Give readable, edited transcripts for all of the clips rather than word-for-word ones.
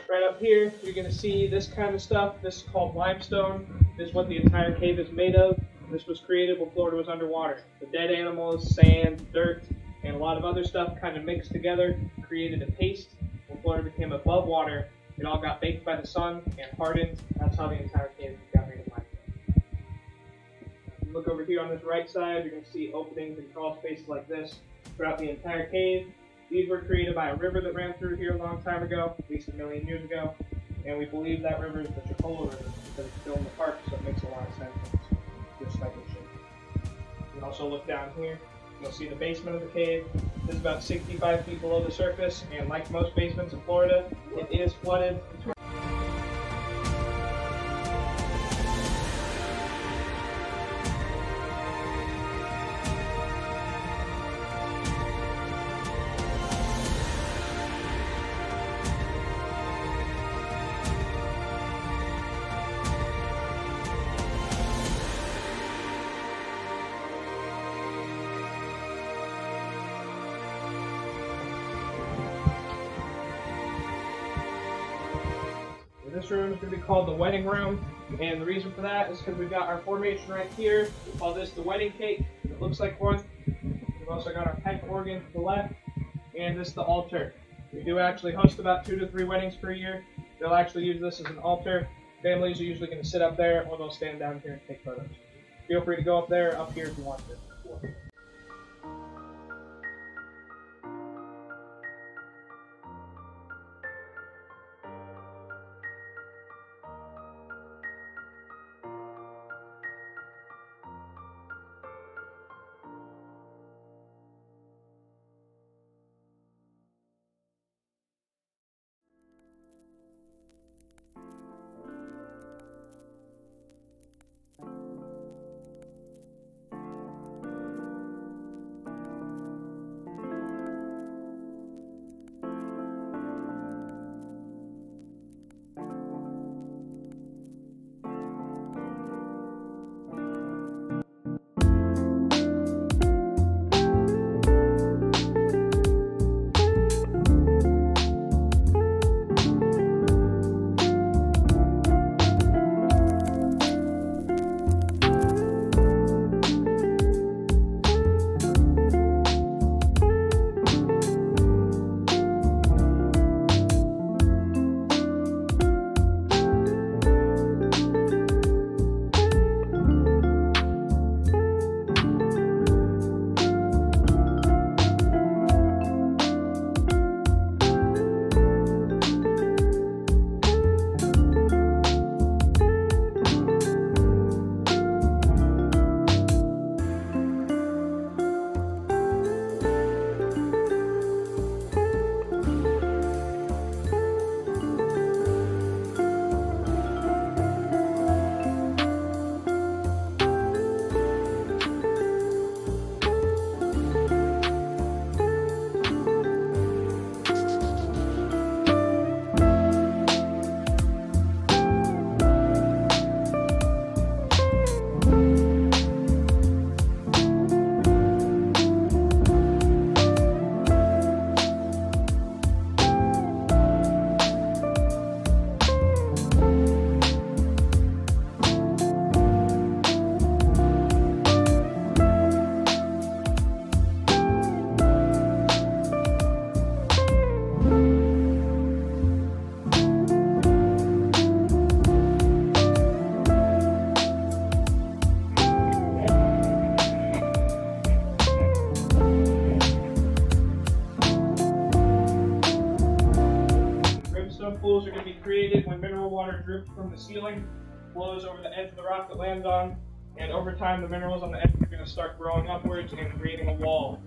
Right up here, you're going to see this kind of stuff. This is called limestone. This is what the entire cave is made of. This was created when Florida was underwater. The dead animals, sand, dirt, and a lot of other stuff kind of mixed together, created a paste. When Florida became above water, it all got baked by the sun and hardened. That's how the entire cave got made of limestone. If you look over here on this right side, you're going to see openings and crawl spaces like this throughout the entire cave. These were created by a river that ran through here a long time ago, at least 1 million years ago, and we believe that river is the Chipola River because it's still in the park, so it makes a lot of sense. It's this type of shape. You can also look down here. You'll see the basement of the cave. This is about 65 feet below the surface, and like most basements in Florida, it is flooded. This room is going to be called the wedding room, and the reason for that is because we've got our formation right here. We call this the wedding cake. It looks like one. We've also got our pipe organ to the left, and this is the altar. We do actually host about 2 to 3 weddings per year. They'll actually use this as an altar. Families are usually going to sit up there, or they'll stand down here and take photos. Feel free to go up there, up here if you want to. Pools are going to be created when mineral water drips from the ceiling, flows over the edge of the rock that lands on, and over time the minerals on the edge are going to start growing upwards and creating a wall.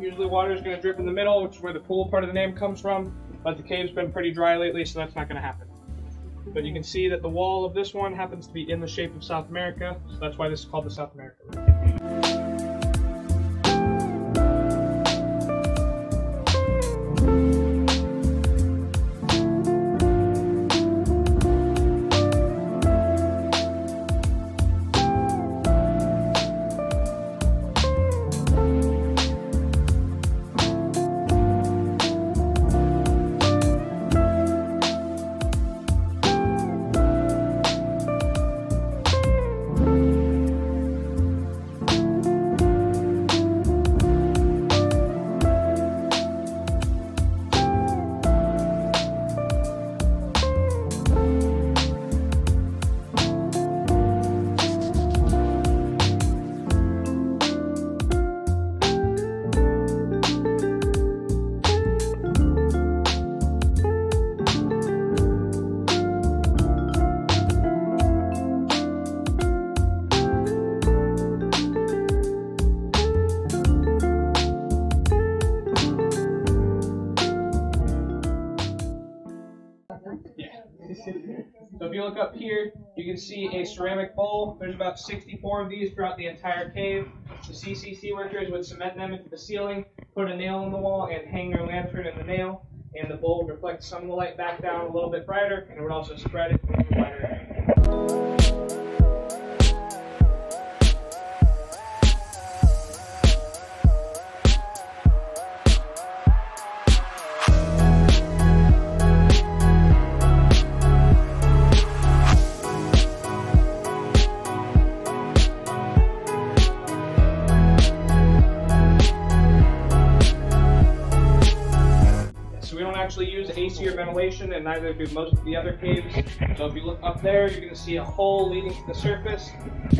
Usually water is going to drip in the middle, which is where the pool part of the name comes from, but the cave's been pretty dry lately, so that's not going to happen. But you can see that the wall of this one happens to be in the shape of South America, so that's why this is called the South America room. So if you look up here, you can see a ceramic bowl. There's about 64 of these throughout the entire cave. The CCC workers would cement them into the ceiling, put a nail in the wall, and hang their lantern in the nail. And the bowl would reflect some of the light back down a little bit brighter, and it would also spread it into a wider area. Actually use AC or ventilation, and neither do most of the other caves. So if you look up there, you're going to see a hole leading to the surface,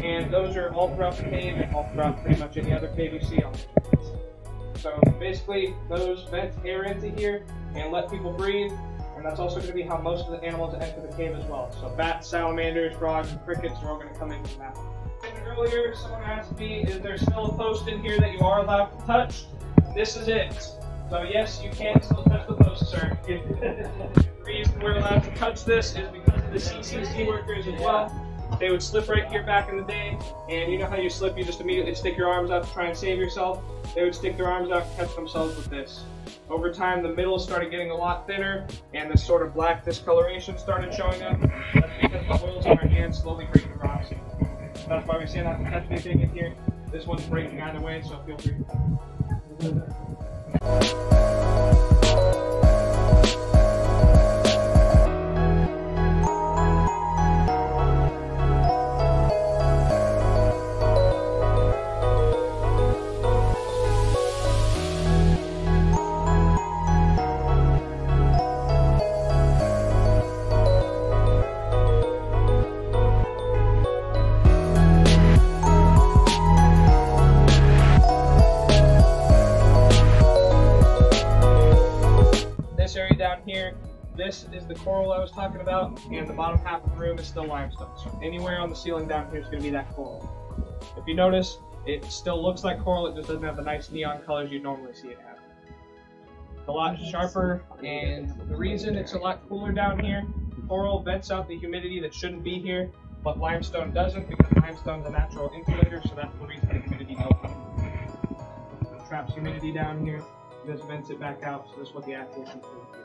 and those are all throughout the cave and all throughout pretty much any other cave you see on it. So basically, those vent air into here and let people breathe, and that's also going to be how most of the animals enter the cave as well. So bats, salamanders, frogs, and crickets are all going to come in from that. Earlier, someone asked me, is there still a post in here that you are allowed to touch? This is it. So yes, you can still touch the post, sir. The reason we're allowed to touch this is because of the CCC workers as well. They would slip right here back in the day, and you know how you slip, you just immediately stick your arms out to try and save yourself? They would stick their arms out and catch themselves with this. Over time, the middle started getting a lot thinner, and this sort of black discoloration started showing up. That's because the oils on our hands slowly break the rocks. That's why we say not to touch anything in here. This one's breaking either way, so feel free to touch. This is the coral I was talking about, and the bottom half of the room is still limestone. So anywhere on the ceiling down here is going to be that coral. If you notice, it still looks like coral, it just doesn't have the nice neon colors you'd normally see it have. It's a lot sharper, and the reason it's a lot cooler down here, coral vents out the humidity that shouldn't be here, but limestone doesn't, because limestone's a natural insulator, so that's the reason the humidity don't come. It traps humidity down here, this vents it back out, so this is what the actual humidity is.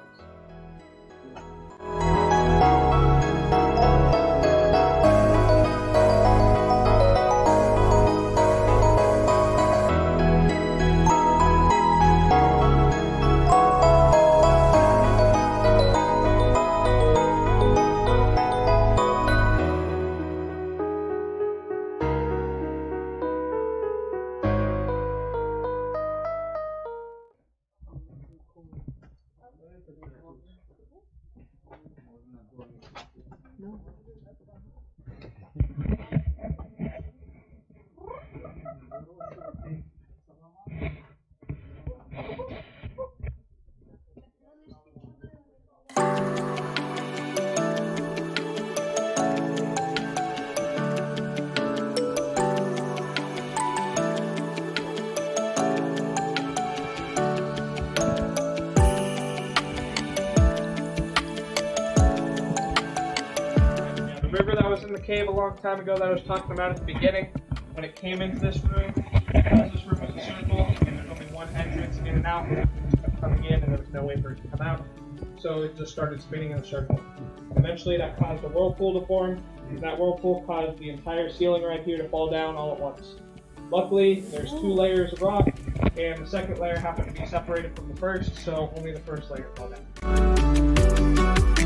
Cave a long time ago that I was talking about at the beginning. When it came into this room, because this room was a circle and there's only one entrance in and out, it kept coming in and there was no way for it to come out. So it just started spinning in a circle. Eventually that caused a whirlpool to form, and that whirlpool caused the entire ceiling right here to fall down all at once. Luckily, there's 2 layers of rock, and the second layer happened to be separated from the first, so only the first layer fell down.